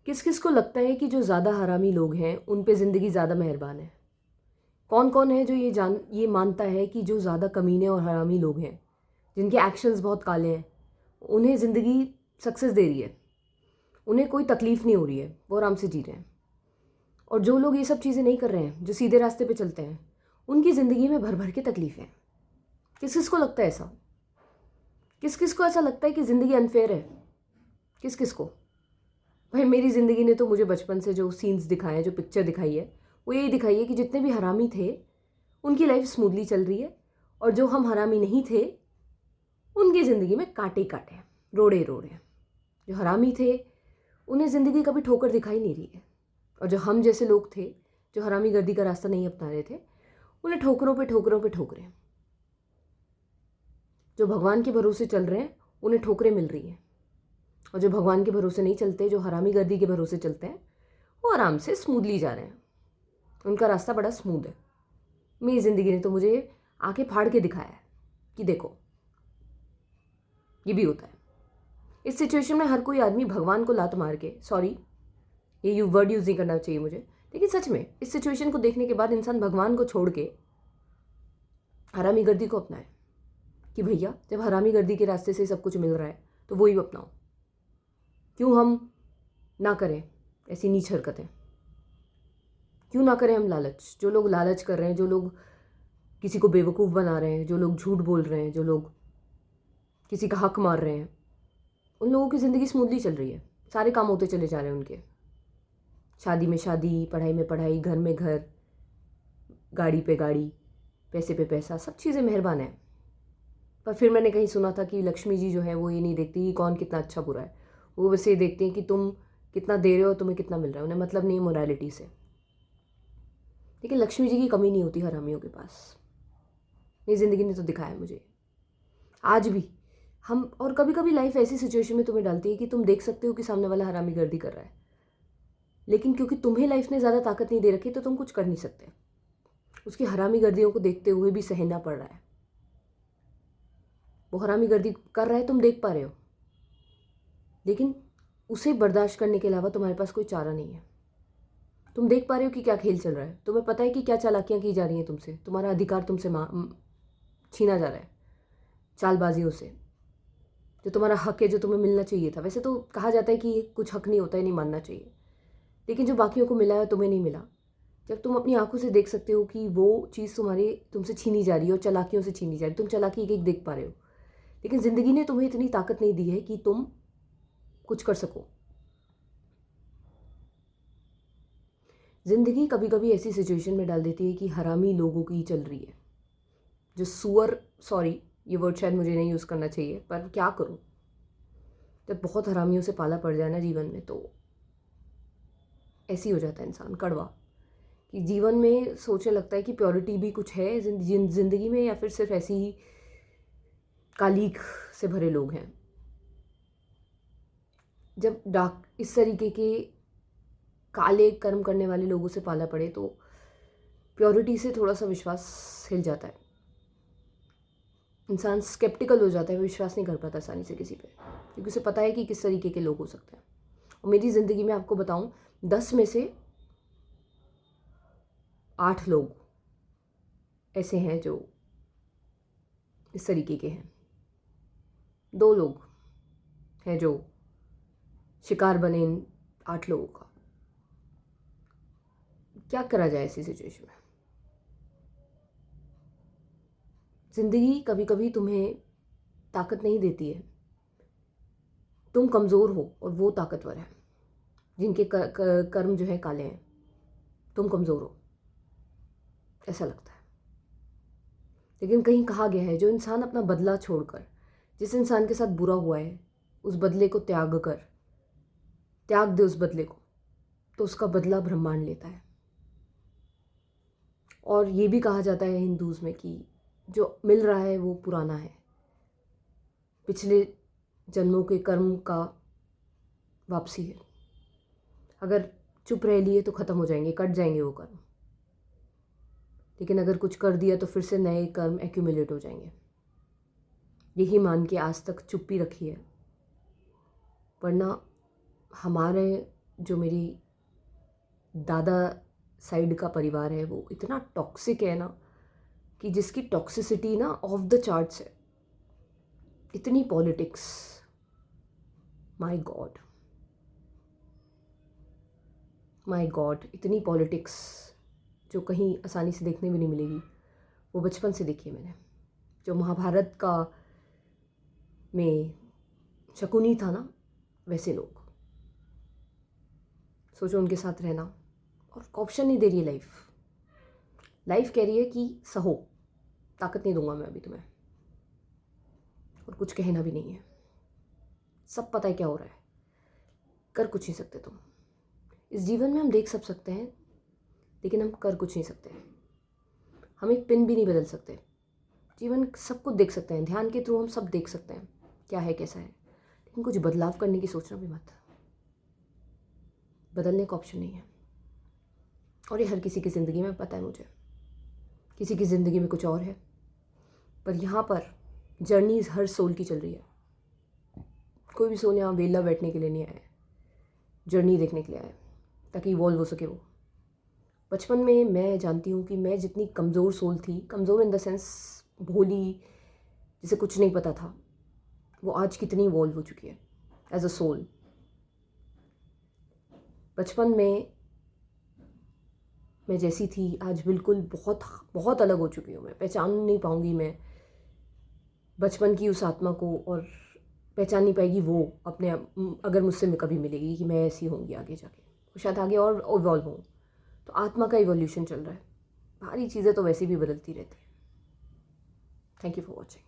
किस किस को लगता है कि जो ज़्यादा हरामी लोग हैं उन पे ज़िंदगी ज़्यादा मेहरबान है? कौन कौन है जो ये मानता है कि जो ज़्यादा कमीने और हरामी लोग हैं, जिनके एक्शंस बहुत काले हैं, उन्हें ज़िंदगी सक्सेस दे रही है, उन्हें कोई तकलीफ़ नहीं हो रही है, वो आराम से जी रहे हैं। और जो लोग ये सब चीज़ें नहीं कर रहे हैं, जो सीधे रास्ते पे चलते हैं, उनकी ज़िंदगी में भर भर के तकलीफ़ है। किस किस को लगता है ऐसा? किस किस को ऐसा लगता है कि ज़िंदगी अनफेयर है? किस किस को? भाई मेरी ज़िंदगी ने तो मुझे बचपन से जो सीन्स दिखाए हैं, जो पिक्चर दिखाई है, वो यही दिखाई है कि जितने भी हरामी थे उनकी लाइफ स्मूथली चल रही है, और जो हम हरामी नहीं थे उनकी ज़िंदगी में कांटे काटे हैं, रोड़े रोड़े हैं। जो हरामी थे उन्हें ज़िंदगी कभी ठोकर दिखाई नहीं रही है, और जो हम जैसे लोग थे जो हरामी गर्दी का रास्ता नहीं अपना रहे थे, उन्हें ठोकरों पे ठोकरों पे ठोकरें हैं। जो भगवान के भरोसे चल रहे हैं उन्हें ठोकरें मिल रही हैं, और जो भगवान के भरोसे नहीं चलते, जो हरामी गर्दी के भरोसे चलते हैं, वो आराम से स्मूथली जा रहे हैं। उनका रास्ता बड़ा स्मूथ है। मेरी ज़िंदगी ने तो मुझे आंखें फाड़ के दिखाया है कि देखो ये भी होता है। इस सिचुएशन में हर कोई आदमी भगवान को लात मार के, सॉरी ये वर्ड यूज़ नहीं करना चाहिए मुझे, लेकिन सच में इस सिचुएशन को देखने के बाद इंसान भगवान को छोड़ के हरामी गर्दी को अपनाए कि भैया जब हरामी गर्दी के रास्ते से सब कुछ मिल रहा है तो वो ही अपनाओ। क्यों हम ना करें ऐसी नीच हरकतें? क्यों ना करें हम लालच? जो लोग लालच कर रहे हैं, जो लोग किसी को बेवकूफ़ बना रहे हैं, जो लोग झूठ बोल रहे हैं, जो लोग किसी का हक मार रहे हैं, उन लोगों की ज़िंदगी स्मूथली चल रही है। सारे काम होते चले जा रहे हैं उनके। शादी में शादी, पढ़ाई में पढ़ाई, घर में घर, गाड़ी पे गाड़ी, पैसे पे पैसा, सब चीज़ें मेहरबान हैं। पर फिर मैंने कहीं सुना था कि लक्ष्मी जी जो है वो ये नहीं देखती कि कौन कितना अच्छा बुरा है, वो बस ये देखती हैं कि तुम कितना दे रहे हो, तुम्हें कितना मिल रहा है। उन्हें मतलब नहीं है मोरालिटी से। लेकिन लक्ष्मी जी की कमी नहीं होती हरामियों के पास। मेरी ज़िंदगी ने तो दिखाया मुझे आज भी। हम और कभी कभी लाइफ ऐसी सिचुएशन में तुम्हें डालती है कि तुम देख सकते हो कि सामने वाला हरामी गर्दी कर रहा है, लेकिन क्योंकि तुम्हें लाइफ ने ज़्यादा ताकत नहीं दे रखी तो तुम कुछ कर नहीं सकते। उसकी हरामी गर्दियों को देखते हुए भी सहना पड़ रहा है। वो हरामी गर्दी कर रहा है, तुम देख पा रहे हो, लेकिन उसे बर्दाश्त करने के अलावा तुम्हारे पास कोई चारा नहीं है। तुम देख पा रहे हो कि क्या खेल चल रहा है, तुम्हें पता है कि क्या चालाकियाँ की जा रही हैं तुमसे, तुम्हारा अधिकार तुमसे छीना जा रहा है चालबाजियों से। जो तुम्हारा हक है, जो तुम्हें मिलना चाहिए था। वैसे तो कहा जाता है कि कुछ हक नहीं होता है, नहीं मानना चाहिए, लेकिन जो बाकियों को मिला है तुम्हें नहीं मिला। जब तुम अपनी आंखों से देख सकते हो कि वो चीज़ तुमसे छीनी जा रही है और चालाकियों से छीनी जा रही है, तुम चालाकी एक एक देख पा रहे हो, लेकिन ज़िंदगी ने तुम्हें इतनी ताकत नहीं दी है कि तुम कुछ कर सको। ज़िंदगी कभी कभी ऐसी सिचुएशन में डाल देती है कि हरामी लोगों की चल रही है। जो सुअर, सॉरी ये वर्ड शायद मुझे नहीं यूज़ करना चाहिए, पर क्या करूँ, जब बहुत हरामियों से पाला पड़ जाए ना जीवन में, तो ऐसी हो जाता है इंसान कड़वा, कि जीवन में सोचने लगता है कि प्योरिटी भी कुछ है ज़िंदगी में, या फिर सिर्फ ऐसी ही कालीख से भरे लोग हैं। जब डार्क इस तरीके के काले कर्म करने वाले लोगों से पाला पड़े तो प्योरिटी से थोड़ा सा विश्वास हिल जाता है। इंसान स्केप्टिकल हो जाता है, वो विश्वास नहीं कर पाता आसानी से किसी पे, क्योंकि उसे पता है कि किस तरीके के लोग हो सकते हैं। और मेरी ज़िंदगी में आपको बताऊं, 10 में से 8 लोग ऐसे हैं जो इस तरीके के हैं। 2 लोग हैं जो शिकार बने इन 8 लोगों का। क्या करा जाए ऐसी सिचुएशन में? ज़िंदगी कभी कभी तुम्हें ताकत नहीं देती है। तुम कमज़ोर हो और वो ताकतवर है, जिनके कर्म जो है काले हैं। तुम कमज़ोर हो ऐसा लगता है। लेकिन कहीं कहा गया है, जो इंसान अपना बदला छोड़कर, जिस इंसान के साथ बुरा हुआ है, उस बदले को त्याग दे उस बदले को, तो उसका बदला ब्रह्मांड लेता है। और ये भी कहा जाता है हिंदूज़ में कि जो मिल रहा है वो पुराना है, पिछले जन्मों के कर्म का वापसी है। अगर चुप रह लिए तो ख़त्म हो जाएंगे, कट जाएंगे वो कर्म, लेकिन अगर कुछ कर दिया तो फिर से नए कर्म एक्यूमुलेट हो जाएंगे। यही मान के आज तक चुप्पी रखी है, वरना हमारे जो मेरी दादा साइड का परिवार है वो इतना टॉक्सिक है ना, कि जिसकी टॉक्सिसिटी ना ऑफ द चार्ट्स है। इतनी politics, my God my God, इतनी पॉलिटिक्स जो कहीं आसानी से देखने भी नहीं मिलेगी, वो बचपन से देखी है मैंने। जो महाभारत का में शकुनी था ना, वैसे लोग। सोचो उनके साथ रहना, और ऑप्शन नहीं दे रही है लाइफ। लाइफ कह रही है कि सहो, ताकत नहीं दूंगा मैं अभी तुम्हें, और कुछ कहना भी नहीं है। सब पता है क्या हो रहा है, कर कुछ नहीं सकते तुम। इस जीवन में हम देख सब सकते हैं, लेकिन हम कर कुछ नहीं सकते। हम एक पिन भी नहीं बदल सकते। जीवन सब कुछ देख सकते हैं, ध्यान के थ्रू हम सब देख सकते हैं क्या है कैसा है, लेकिन कुछ बदलाव करने की सोचना भी मत। बदलने का ऑप्शन नहीं है। और ये हर किसी की ज़िंदगी में पता है मुझे, किसी की ज़िंदगी में कुछ और है, पर यहाँ पर जर्नी हर सोल की चल रही है। कोई भी सोल यहाँ वेला बैठने के लिए नहीं आया है, जर्नी देखने के लिए आया है, ताकि इवॉल्व हो सके वो। बचपन में मैं जानती हूँ कि मैं जितनी कमज़ोर सोल थी, कमज़ोर इन द सेंस भोली, जिसे कुछ नहीं पता था, वो आज कितनी इवॉल्व हो चुकी है एज अ सोल। बचपन में मैं जैसी थी, आज बिल्कुल बहुत बहुत अलग हो चुकी हूँ। मैं पहचान नहीं पाऊँगी मैं बचपन की उस आत्मा को, और पहचान नहीं पाएगी वो अपने अगर मुझसे कभी मिलेगी कि मैं ऐसी होंगी आगे जाके। वो शायद आगे और इवॉल्व हूँ। तो आत्मा का इवोल्यूशन चल रहा है। बाहरी चीज़ें तो वैसे भी बदलती रहती हैं। Thank you for watching.